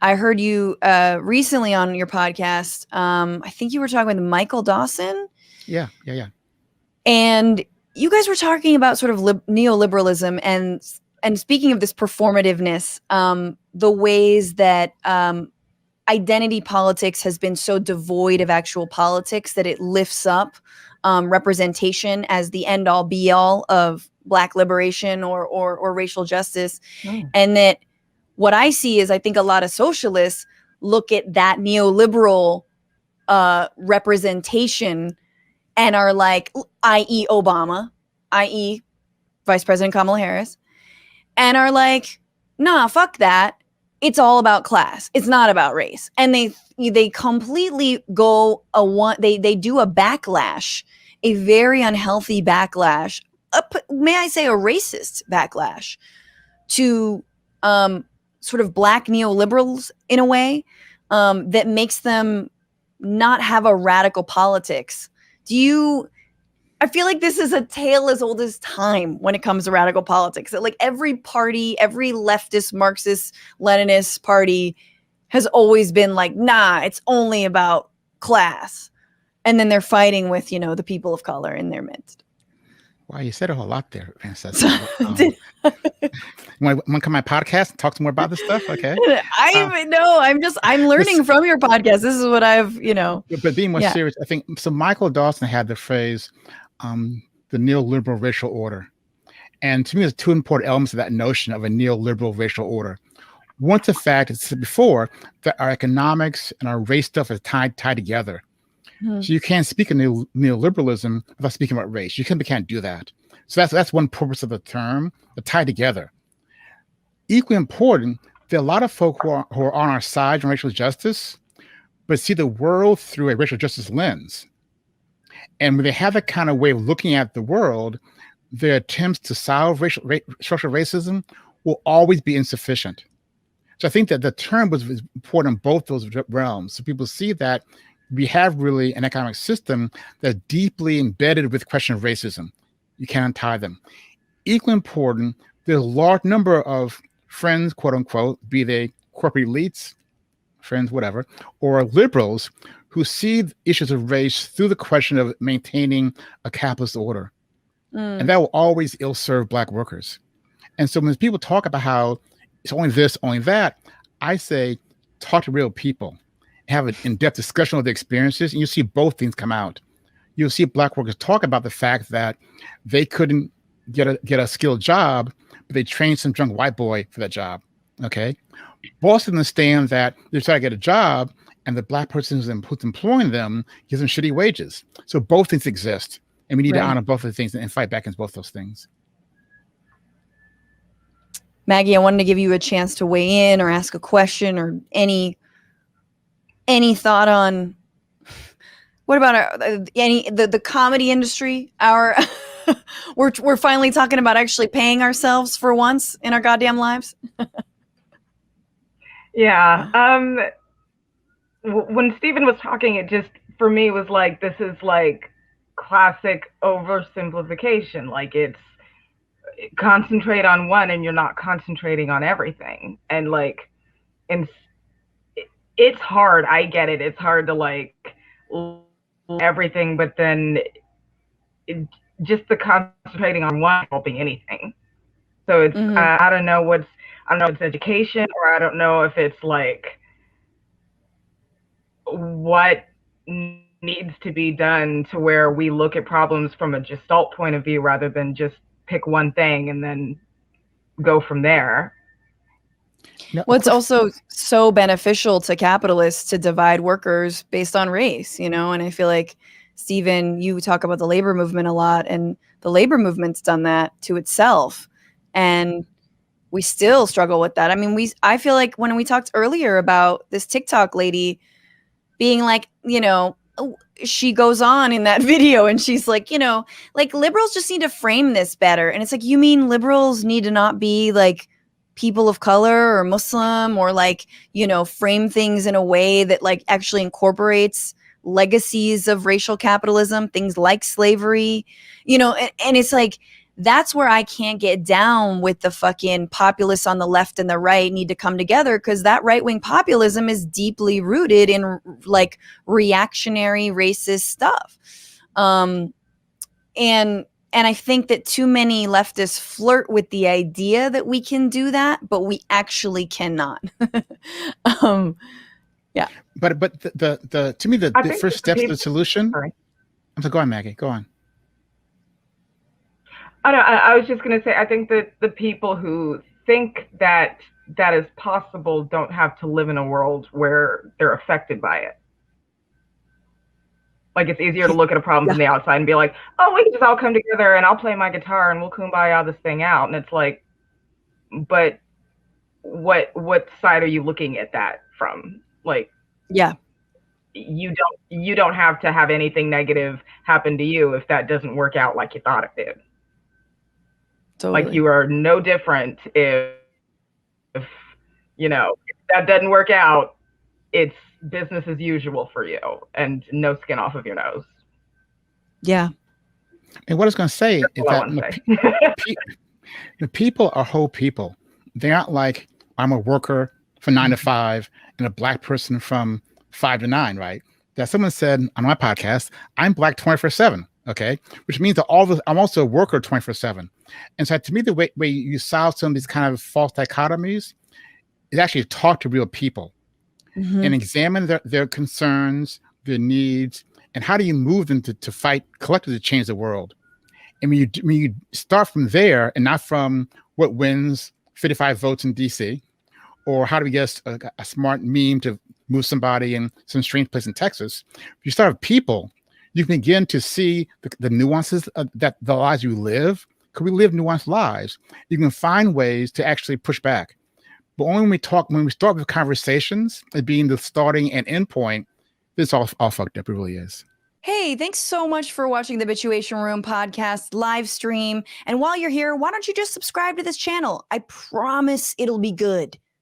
I heard you recently on your podcast. I think you were talking with Michael Dawson. Yeah. And you guys were talking about sort of neoliberalism and speaking of this performativeness, the ways that identity politics has been so devoid of actual politics that it lifts up representation as the end all be all of Black liberation or racial justice. And that what I see is I think a lot of socialists look at that neoliberal representation and are like, i.e. Obama, i.e. Vice President Kamala Harris, and are like, nah, fuck that. It's all about class. It's not about race. And they completely go they do a backlash, a very unhealthy backlash, may I say a racist backlash to sort of Black neoliberals in a way that makes them not have a radical politics. I feel like this is a tale as old as time when it comes to radical politics. Like every party, every leftist, Marxist, Leninist party has always been like, nah, it's only about class. And then they're fighting with, the people of color in their midst. Wow, you said a whole lot there, Francesca. You want to come on my podcast and talk some more about this stuff? Okay. I'm learning from your podcast. This is what I've, But being more serious, I think, so Michael Dawson had the phrase, the neoliberal racial order. And to me, there's two important elements of that notion of a neoliberal racial order. One's the fact, as I said before, that our economics and our race stuff is tied together. So you can't speak of neoliberalism without speaking about race. You can't do that. So that's one purpose of the term, the tie together. Equally important, there are a lot of folk who are on our side on racial justice, but see the world through a racial justice lens. And when they have that kind of way of looking at the world, their attempts to solve structural racism will always be insufficient. So I think that the term was important in both those realms. So people see that we have really an economic system that's deeply embedded with the question of racism. You can't untie them. Equally important, there's a large number of friends, quote unquote, be they corporate elites, friends, whatever, or liberals who see issues of race through the question of maintaining a capitalist order. And that will always ill-serve Black workers. And so when people talk about how it's only this, only that, I say, talk to real people. Have an in-depth discussion of the experiences, and you see both things come out. You'll see Black workers talk about the fact that they couldn't get a skilled job, but they trained some drunk white boy for that job. Okay, both understand that they're trying to get a job, and the Black person who's employing them gives them shitty wages. So both things exist, and we need to honor both of the things and fight back against both those things. Maggie, I wanted to give you a chance to weigh in or ask a question or any thought on what about the comedy industry? We're finally talking about actually paying ourselves for once in our goddamn lives. Yeah. When Stephen was talking, it just for me was like, this is like classic oversimplification. Like it's concentrate on one and you're not concentrating on everything. And like, it's hard. I get it. It's hard to like everything, but then just the concentrating on one helping anything. So it's I don't know if it's education, or I don't know if it's like what needs to be done to where we look at problems from a gestalt point of view rather than just pick one thing and then go from there. What's also so beneficial to capitalists to divide workers based on race, and I feel like, Stephen, you talk about the labor movement a lot, and the labor movement's done that to itself. And we still struggle with that. I mean, I feel like when we talked earlier about this TikTok lady being like, she goes on in that video and she's like, like liberals just need to frame this better. And it's like, you mean liberals need to not be like people of color or Muslim or like, frame things in a way that like actually incorporates legacies of racial capitalism, things like slavery, and it's like, that's where I can't get down with the fucking populists on the left and the right need to come together, because that right-wing populism is deeply rooted in like reactionary racist stuff. And I think that too many leftists flirt with the idea that we can do that, but we actually cannot. Yeah. But the to me the first steps to the solution. Sorry. So go on, Maggie. Go on. I was just going to say, I think that the people who think that that is possible don't have to live in a world where they're affected by it. Like, it's easier to look at a problem from the outside and be like, oh, we can just all come together and I'll play my guitar and we'll kumbaya this thing out. And it's like, but what side are you looking at that from? Like, yeah, you don't have to have anything negative happen to you if that doesn't work out like you thought it did. Totally. Like, you are no different if you know, if that doesn't work out, it's business as usual for you and no skin off of your nose. Yeah. And what I was going to say is that the people are whole people. They aren't like, I'm a worker from 9 to 5 and a black person from 5 to 9, right? That someone said on my podcast, I'm black 24/7. Okay, which means that I'm also a worker 24/7. And so to me, the way you solve some of these kind of false dichotomies is actually talk to real people and examine their concerns, their needs, and how do you move them to fight collectively to change the world. And when you start from there and not from what wins 55 votes in DC, or how do we get a smart meme to move somebody in some strange place in Texas, if you start with people, you can begin to see the nuances that the lives you live. Because we live nuanced lives. You can find ways to actually push back. But only when we start with conversations as being the starting and end point, it's all fucked up. It really is. Hey, thanks so much for watching the Bitchuation Room podcast live stream. And while you're here, why don't you just subscribe to this channel? I promise it'll be good.